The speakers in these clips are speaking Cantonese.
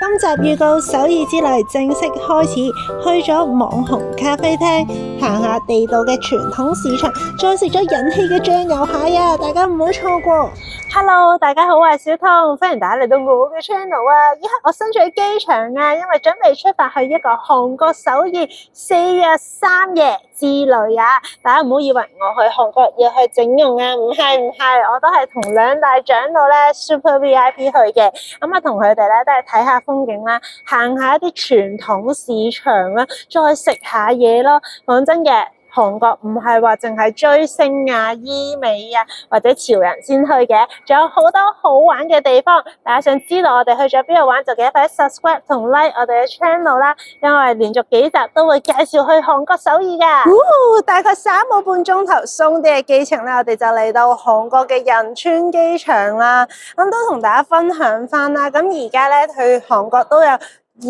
今集預告首爾之旅正式開始，去咗網紅咖啡廳，行下地道嘅傳統市場，再食咗人氣嘅醬油蟹啊！大家唔好錯過。Hello， 大家好，我係小湯，歡迎大家嚟到我嘅 channel 啊！依家我身處喺機場啊，因為準備出發去一個韓國首爾4日3夜之旅啊！大家唔好以為我去韓國要去整容啊，唔係，我都係同兩大長老咧 Super VIP 去嘅，咁啊同佢哋咧都係睇下風景啦，行下一啲傳統市場啦，再食下嘢咯。講真嘅，韓國唔係話淨係追星啊、醫美啊或者潮人先去嘅，仲有好多好玩嘅地方。大家想知道我哋去咗邊度玩，就記得快啲 subscribe 同 like 我哋嘅 channel 啦，因為連續幾集都會介紹去韓國首爾噶。大概3個半鐘頭鬆啲嘅機程咧，我哋就嚟到韓國嘅仁川機場啦。咁都同大家分享翻啦。咁而家咧去韓國都有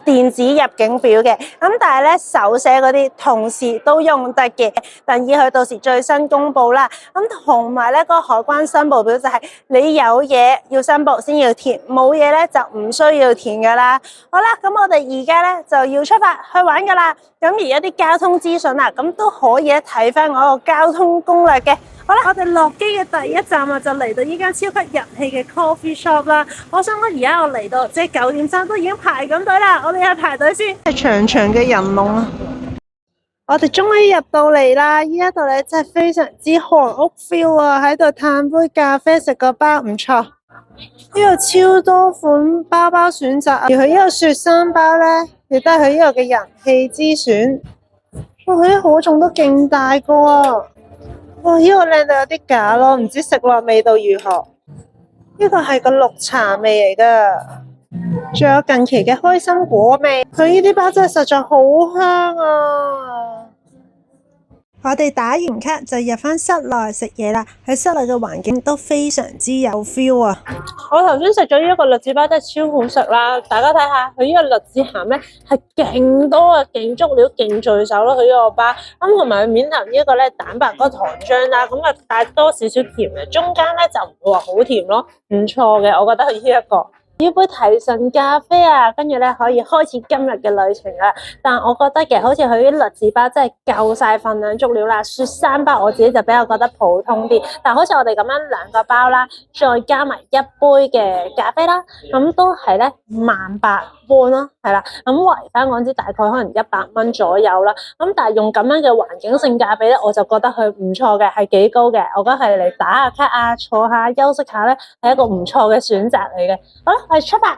電子入境表嘅，咁但係咧手寫嗰啲同時都用得嘅，但以佢到時最新公布啦。咁同埋咧個海關申報表就係你有嘢要申報先要填，冇嘢咧就唔需要填噶啦。好啦，咁我哋而家咧就要出發去玩噶啦。咁而一啲交通資訊啊，咁都可以睇翻我個交通攻略嘅。好啦，我哋落機嘅第一站啊，就嚟到呢間超級人氣嘅 coffee shop 啦。我想講而家我嚟到即係9點3都已經排緊隊啦，我哋去排隊先。係長長嘅人龍啊！我哋終於入到嚟啦！呢一度咧真係非常之韓屋 feel 啊！喺度嘆杯咖啡，食個包唔錯。呢度超多款包選擇，而佢呢個雪山包咧，亦都係佢呢度嘅人氣之選。哇！佢啲可頌都勁大個啊！哇！呢個靚到有啲假咯，唔知食落味道如何？呢個係個綠茶味嚟噶，仲有近期嘅開心果味。佢呢啲包真係實在好香啊！我哋打完卡就入翻室內食嘢啦，喺室內嘅環境都非常之有 feel 啊！我頭先食咗呢一個栗子包真係超好食啦，大家睇下佢呢個栗子餡咧係勁多啊，勁足料，勁聚手咯，佢呢個包咁同埋佢面頭呢一個咧蛋白嗰個糖漿啦，咁啊帶多少少甜嘅，中間咧就唔會話好甜咯，唔錯嘅，我覺得佢呢一個。呢杯提神咖啡啊，跟住咧可以開始今日嘅旅程啦。但我覺得嘅，好似佢啲栗子包真係夠晒份量足料啦。雪山包我自己就比較覺得普通啲，但好似我哋咁樣2個包啦，再加埋1杯嘅咖啡啦，咁都係咧18000半咯，係啦。咁圍翻港紙大概可能100蚊左右啦。咁但係用咁樣嘅環境性價比咧，我就覺得佢唔錯嘅，係幾高嘅。我覺得係嚟打下卡啊，坐下休息下咧，係一個唔錯嘅選擇嚟嘅。好啦，我哋出發。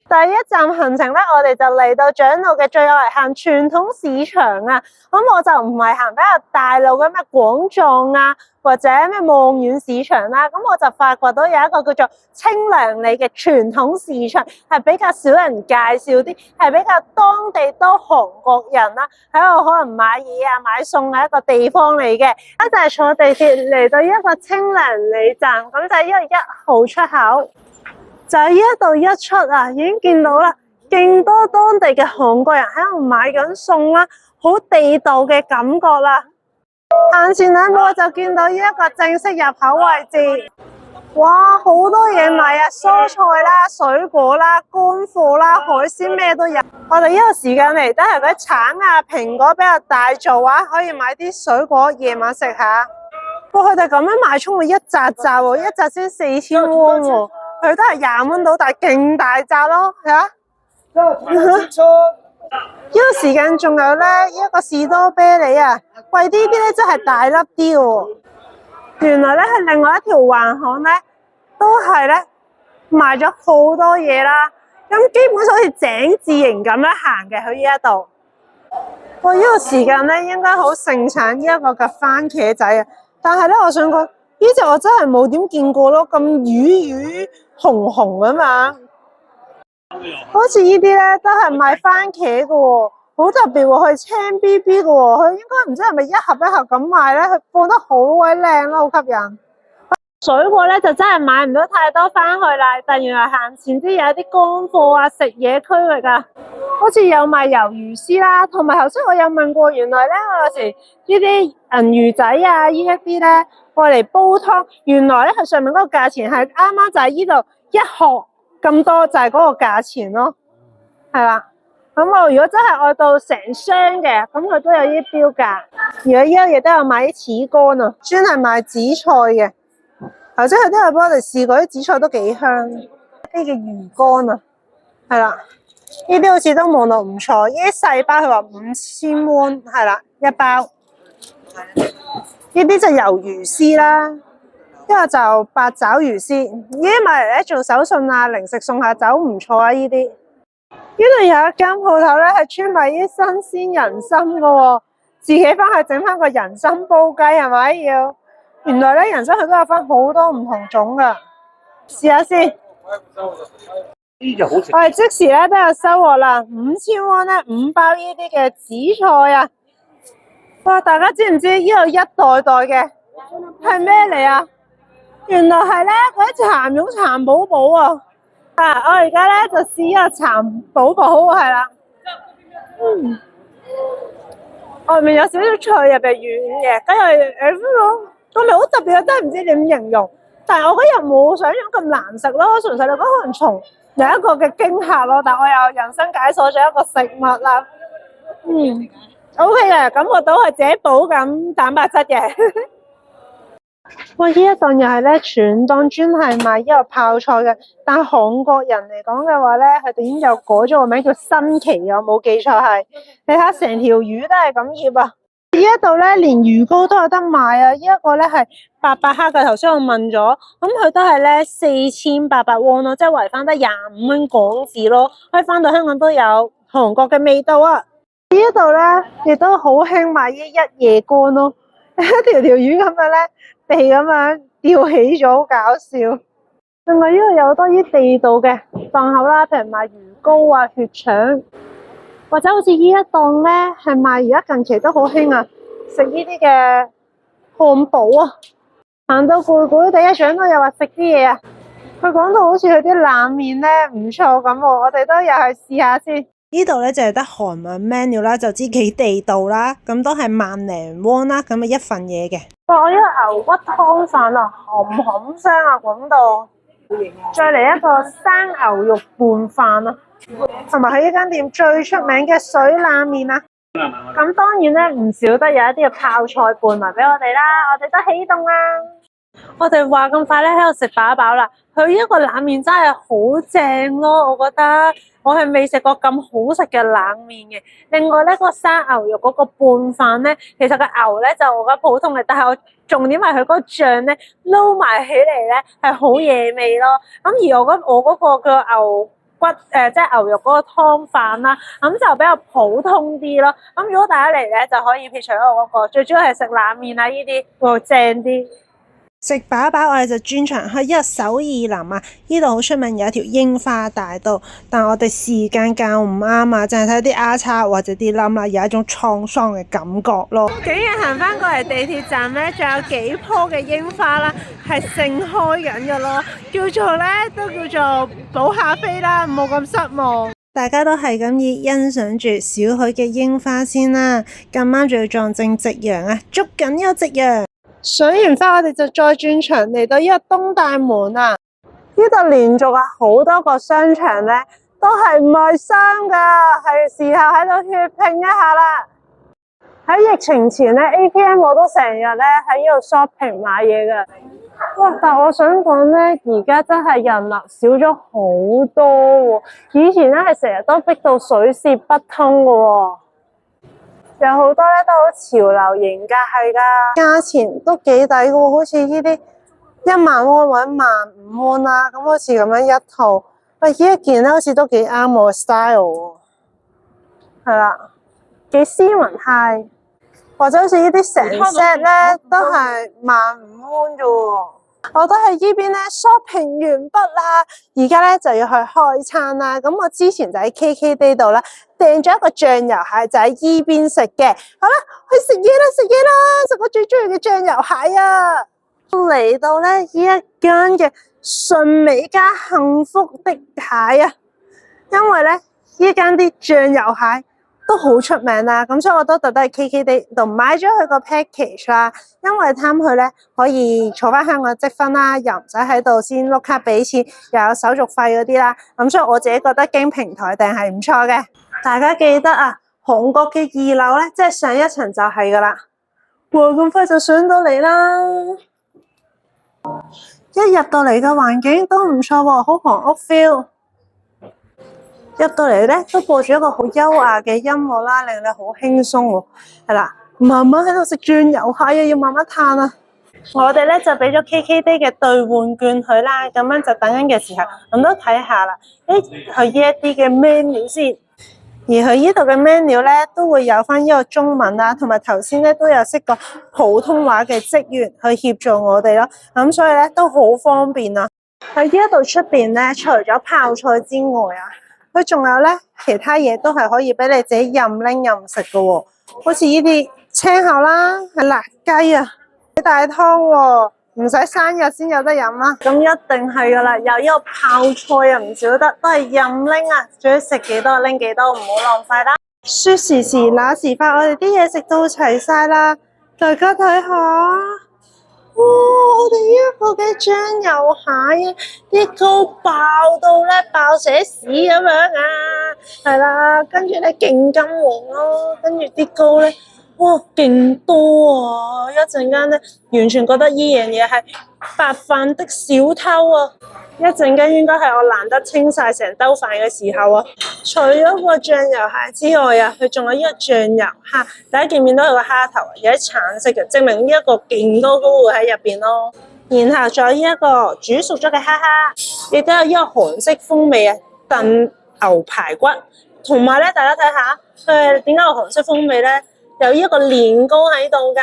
第一站行程咧，我哋就嚟到長老嘅最愛行傳統市場啊。咁我就唔係行比較大路嘅咩廣藏啊，或者咩望遠市場啦。咁我就發覺到有一個叫做清涼里嘅傳統市場，係比較少人介紹啲，係比較當地多韓國人啦，喺度可能買嘢啊、買餸嘅一個地方嚟嘅。一就係坐地鐵嚟到一個清涼里站，咁就係呢個1號出口。就喺呢一度一出啊，已經見到啦，勁多當地嘅韓國人喺度買緊餸啦，好地道嘅感覺啦。行前2步我就見到呢一個正式入口位置，哇，好多嘢買啊，蔬菜啦、水果啦、乾貨啦、海鮮咩都有。我哋呢個時間嚟都係嗰啲橙啊、蘋果比較大做啊，可以買啲水果夜晚食下。哇，佢哋咁樣賣葱會一扎扎喎，一扎先4000蚊喎。佢都係20蚊到，但係勁大扎咯，係啊！呢個時間仲有咧一個士多啤梨啊，貴啲啲咧真係大粒啲嘅。原來咧係另外一條橫巷咧，都係咧賣咗好多嘢啦。咁基本上好似井字形咁樣行嘅，去呢一度。哇！呢個時間咧應該好盛產呢一個嘅番茄仔啊，但係咧我想講呢隻我真係冇點見過咯，咁魚紅紅啊嘛，好似呢啲咧都係賣番茄嘅喎，好特別喎，佢係青 BB 嘅喎，佢應該唔知係咪一盒一盒咁賣咧，佢放得好鬼靚咯，好吸引。水果咧就真係買唔到太多翻去啦，但原來行前啲有啲乾貨啊、食嘢區域啊，好似有賣魷魚絲啦，同埋頭先我有問過，原來咧我有時呢啲銀魚仔啊，呢一啲咧愛嚟煲湯，原來咧佢上面嗰個價錢係啱啱就係呢度1殼咁多，就係嗰個價錢咯。係啦。咁我如果真係愛到成箱嘅，咁佢都有啲標價。而家依家亦都有買啲柿乾啊，專係賣紫菜嘅。頭先佢都有幫我哋試過啲紫菜都幾香。呢啲嘅魚乾啊，係啦，呢啲好似都望落唔錯。呢啲細包佢話5000 won，係啦，一包。呢啲就魷魚絲啦，呢個就八爪魚絲。呢啲買嚟咧做手信啊、零食送下酒唔錯啊！呢啲。呢度有一間鋪頭咧，係專賣啲新鮮人參噶喎，自己翻去整翻個人參煲雞係咪要？原來咧人參佢都有分好多唔同種噶，試下先。呢就好食。我哋即時咧都有收穫啦，5000 won咧5包呢啲嘅紫菜啊！哇，大家知唔知呢度一袋袋嘅係咩嚟啊？原來係咧嗰啲蠶蛹蠶寶寶啊！我而家咧就試一個蠶寶寶係啦，外面有少少脆，入邊軟嘅，跟住個味好特別啊，真係唔知點形容。但係我嗰日冇想象咁難食咯，純粹你講可能從有一個嘅驚嚇咯，但我又人生解鎖咗一個食物啦。OK 嘅，感覺到係自己補緊蛋白質嘅。哇！呢一檔又係咧，全檔專係賣呢個泡菜嘅。但係韓國人嚟講嘅話咧，佢哋已經有改咗個名叫新奇嘅，我冇記錯係。你睇下成條魚都係咁醃啊！呢一度咧連魚糕都有得賣啊！呢一個咧係800克嘅，頭先我問咗，咁佢都係咧4800 won 咯，即係圍翻得25蚊港紙咯。可以翻到香港都有韓國嘅味道啊！呢一度咧亦都好興賣呢一夜乾咯，一條條魚咁樣咧。地咁樣吊起咗，好搞笑。另外呢度有好多啲地道嘅檔口啦，譬如賣魚糕啊、血腸，或者好似呢一檔咧係賣而家近期都好興啊，食呢啲嘅漢堡啊。行到攰攰地一上都又話食啲嘢啊。佢講到好似佢啲冷麵咧唔錯咁，我哋都入去試下先。呢度咧就係得韓文 menu 啦，就知幾地道啦。咁都係萬零 won啦，咁啊一份嘢嘅。哇！我呢個牛骨湯飯啊，冚聲啊，滾到。再嚟一個生牛肉拌飯啊，同埋喺呢間店最出名嘅水冷麵啊。咁當然咧唔少得有一啲嘅泡菜拌埋俾我哋啦，我哋都起動啦。我哋話咁快咧喺度食飽飽啦，佢呢個冷麵真係好正咯，我覺得。我係未食過咁好食嘅冷麵嘅。另外咧，個生牛肉嗰個拌飯咧，其實個牛咧就我覺得普通嘅，但係我重點係佢嗰個醬咧撈埋起嚟咧係好惹味咯。咁而我嗰個嘅牛骨即係牛肉嗰個湯飯啦，咁就比較普通啲咯。咁如果大家嚟咧就可以撇除我嗰個，最主要係食冷麵啊呢啲會正啲。食飽飽，我哋就轉場去一個首爾林啊！呢度好出名有一條櫻花大道，但我哋時間較唔啱啊，淨係睇啲丫叉或者啲冧啦，有一種滄桑嘅感覺咯。竟然行翻過嚟地鐵站咧，仲有幾棵嘅櫻花啦，係盛開緊嘅咯，叫做咧都叫做補下飛啦，唔好咁失望。大家都係咁意欣賞住少許嘅櫻花先啦，咁啱仲要撞正夕陽啊，捉緊呢個夕陽。水完花，我哋就再轉場嚟到呢個東大門啊！呢度連續好多個商場咧，都係賣衫噶，係時候喺度血拼一下啦！喺疫情前咧 ，APM 我都成日咧喺呢度 shopping 買嘢噶。哇！但我想講咧，而家真係人流少咗好多喎，以前咧係成日都逼到水泄不通噶喎。有好多咧都好潮流型噶，係噶，價錢都幾抵噶喎，好似呢啲1萬 won 或者15000 won啦，咁好似咁樣一套。喂，呢一件咧好似都幾啱我 style 喎，係啦，幾斯文派，或者好似呢啲成 set 咧都係15000 won 啫喎。我都喺呢邊咧 shopping 完畢啦，而家咧就要去開餐啦。咁我之前就喺 KKday 度啦，訂咗一個醬油蟹，就喺依邊食嘅。好啦，去食嘢啦，食嘢啦，食我最中意嘅醬油蟹啊！嚟到咧呢一間嘅順美加幸福的蟹啊，因為咧呢間啲醬油蟹都好出名啦，咁所以我都特登去 KKday 度買咗佢個 package 啦，因為貪佢咧可以儲翻香港積分啦，又唔使喺度先碌卡俾錢，又有手續費嗰啲啦，咁所以我自己覺得經平台訂係唔錯嘅。大家記得啊，韓國嘅2樓咧，即係上一層就係噶啦。哇，咁快就上到嚟啦！一入到嚟嘅環境都唔錯喎，好韓屋 feel。入到嚟咧，都播住一個好優雅嘅音樂啦，令你好輕鬆喎。係啦，慢慢喺度食醬油蟹啊，要慢慢嘆啊。我哋咧就俾咗 KKday 嘅兌換券佢啦，咁樣就等緊嘅時候，咁都睇下啦。佢呢一啲嘅 menu 先，而佢呢度嘅 menu 咧都會有翻呢個中文啦，同埋頭先咧都有識個普通話嘅職員去協助我哋咯，咁所以咧都好方便啊。喺呢一度出邊咧，除咗泡菜之外啊，佢仲有咧其他嘢都係可以俾你自己任拎任食嘅喎，好似呢啲青口啦，係辣雞啊，幾大湯喎，唔使生日先有得飲啦。咁一定係噶啦，有呢個泡菜又唔少得，都係任拎啊，最食幾多拎幾多，唔好浪費啦。說時遲那時快，我哋啲嘢食到齊晒啦，大家睇下。哇！我哋呢一個嘅醬油蟹啊，啲膏爆到咧爆寫屎咁樣啊，係啦，跟住咧勁金黃咯，跟住啲膏咧，哇，勁多啊！一陣間咧，完全覺得呢樣嘢係白飯的小偷啊！一陣間應該係我難得清晒成兜飯嘅時候啊！除咗個醬油蟹之外啊，佢仲有呢個醬油蝦。大家見唔見到佢個蝦頭啊？有啲橙色嘅，證明呢一個勁多膏會喺入邊咯。然後仲有呢一個煮熟咗嘅蝦蝦，亦都有呢個韓式風味啊燉牛排骨。同埋咧，大家睇下佢點解有韓式風味咧？有呢一個年糕喺度噶，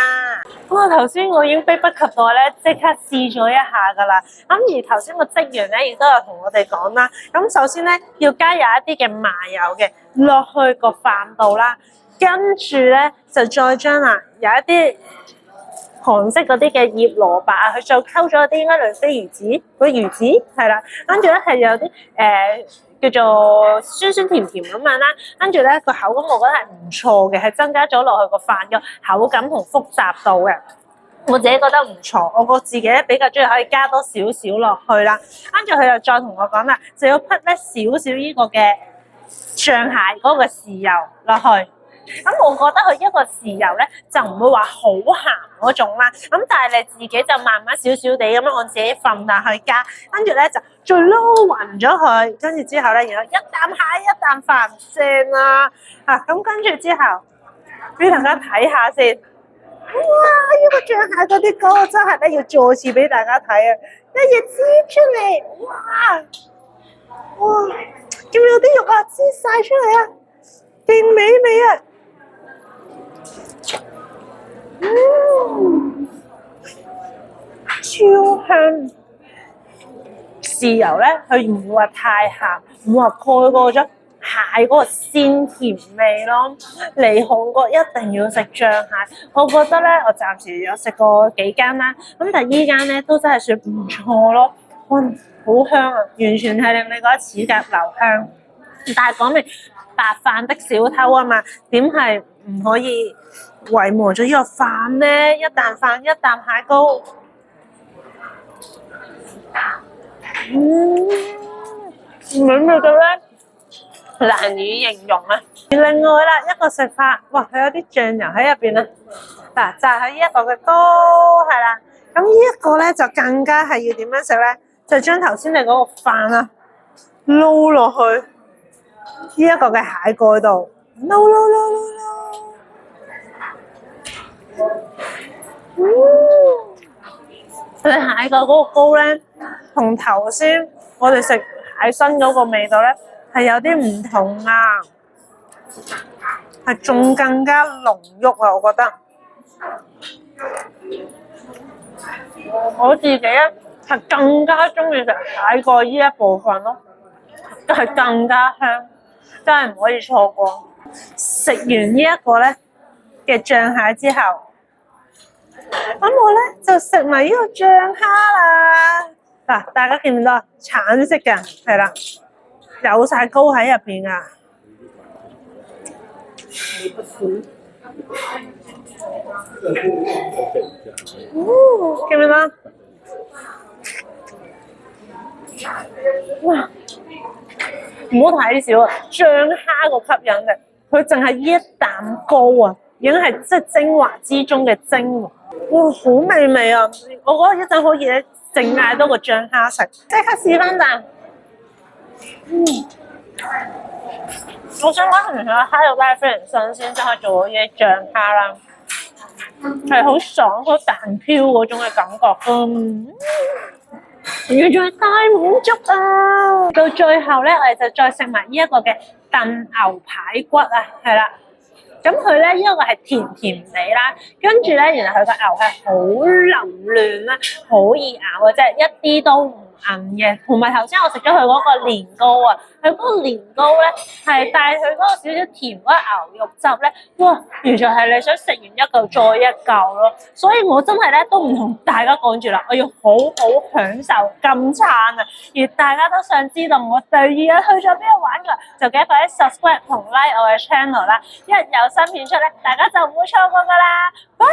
哇！頭先我已經迫不及待咧，即刻試咗一下噶啦。咁而頭先個職員咧，亦都有同我哋講啦。咁首先咧，要加入一啲嘅麻油嘅落去個飯度啦，跟住咧就再將有一啲韓式嗰啲嘅醃蘿蔔啊，佢就溝咗啲應該類似魚子，嗰魚子係啦，跟住咧係有啲叫做酸酸甜甜咁樣啦，跟住咧個口感我覺得係唔錯嘅，係增加咗落去個飯嘅口感同複雜度嘅，我自己覺得唔錯。我自己咧比較中意可以加多少少落去啦，跟住佢又再同我講啦，就要滗咧少少呢個嘅醬蟹嗰個豉油落去。咁我覺得佢一個豉油咧就唔會話好鹹嗰種啦，咁但係你自己就慢慢少少地咁樣按自己份量去加，跟住咧就再撈勻咗佢，跟住之後咧，然後一啖蟹一啖飯正啦，咁跟住之後俾大家睇下先，哇！呢個醬蟹嗰啲膏真係咧要再次俾大家睇啊，一嘢擠出嚟，哇！見唔見到啲肉啊擠晒出嚟啊，勁美味啊！超香！豉油咧，佢唔會話太鹹，唔會話蓋過咗蟹嗰個鮮甜味咯。嚟韓國一定要食醬蟹，我覺得咧，我暫時有食過幾間啦，咁但係依間咧都真係算唔錯咯。哇，好香啊，完全係令你覺得齒頰留香。但係講明白飯的小偷啊嘛，點係唔可以遺忘咗呢個飯咧？一啖飯一啖蟹膏，美味到咧難以形容啊！而另外啦，一個食法，哇，佢有啲醬油喺入邊啊！嗱，就係呢一個嘅膏，係啦。咁呢一個咧就更加係要點樣食咧？就將頭先你嗰個飯啊撈落去呢一個嘅蟹蓋度，撈。佢蟹蓋嗰個膏咧，同頭先我哋食蟹身嗰個味道咧係有啲唔同啊，係仲更加濃郁啊！我覺得我自己咧係更加中意食蟹蓋呢一部分咯，係更加香，真係唔可以錯過。食完呢一個咧嘅醬蟹之後，咁我咧就食埋呢個醬蝦啦。嗱，大家見唔見到啊？橙色嘅係啦，有晒膏喺入邊啊！你不吃？見唔見啊？哇！唔好睇少啊，醬蝦個吸引力，佢淨係呢一啖膏啊，已經係即係精華之中嘅精華。哇，好美味啊！我覺得一陣可以咧，淨嗌多個醬蝦食，即刻試翻啖。我想講其實蝦肉咧非常新鮮，即刻做咗啲醬蝦啦，係好爽、好彈飄嗰種嘅感覺。完全係大滿足啊！到最後咧，我哋就再食埋呢一個嘅燉牛排骨啊，係啦。咁佢咧呢一個係甜甜地啦，跟住咧原來佢個牛係好腍嫩啦，好易咬嘅啫，一啲都唔硬嘅。同埋頭先我食咗佢嗰個年糕啊，佢嗰個年糕咧係帶佢嗰個少少甜嗰個牛肉汁咧，哇！完全係你想食完一嚿再一嚿咯。所以我真係咧都唔同大家講住啦，我要好好享受今餐啊！而大家都想知道我第二日去咗邊度玩㗎，就記得快啲 subscribe 同 like 我嘅 channel 啦！一有新片出咧，大家就唔會錯過㗎啦。拜。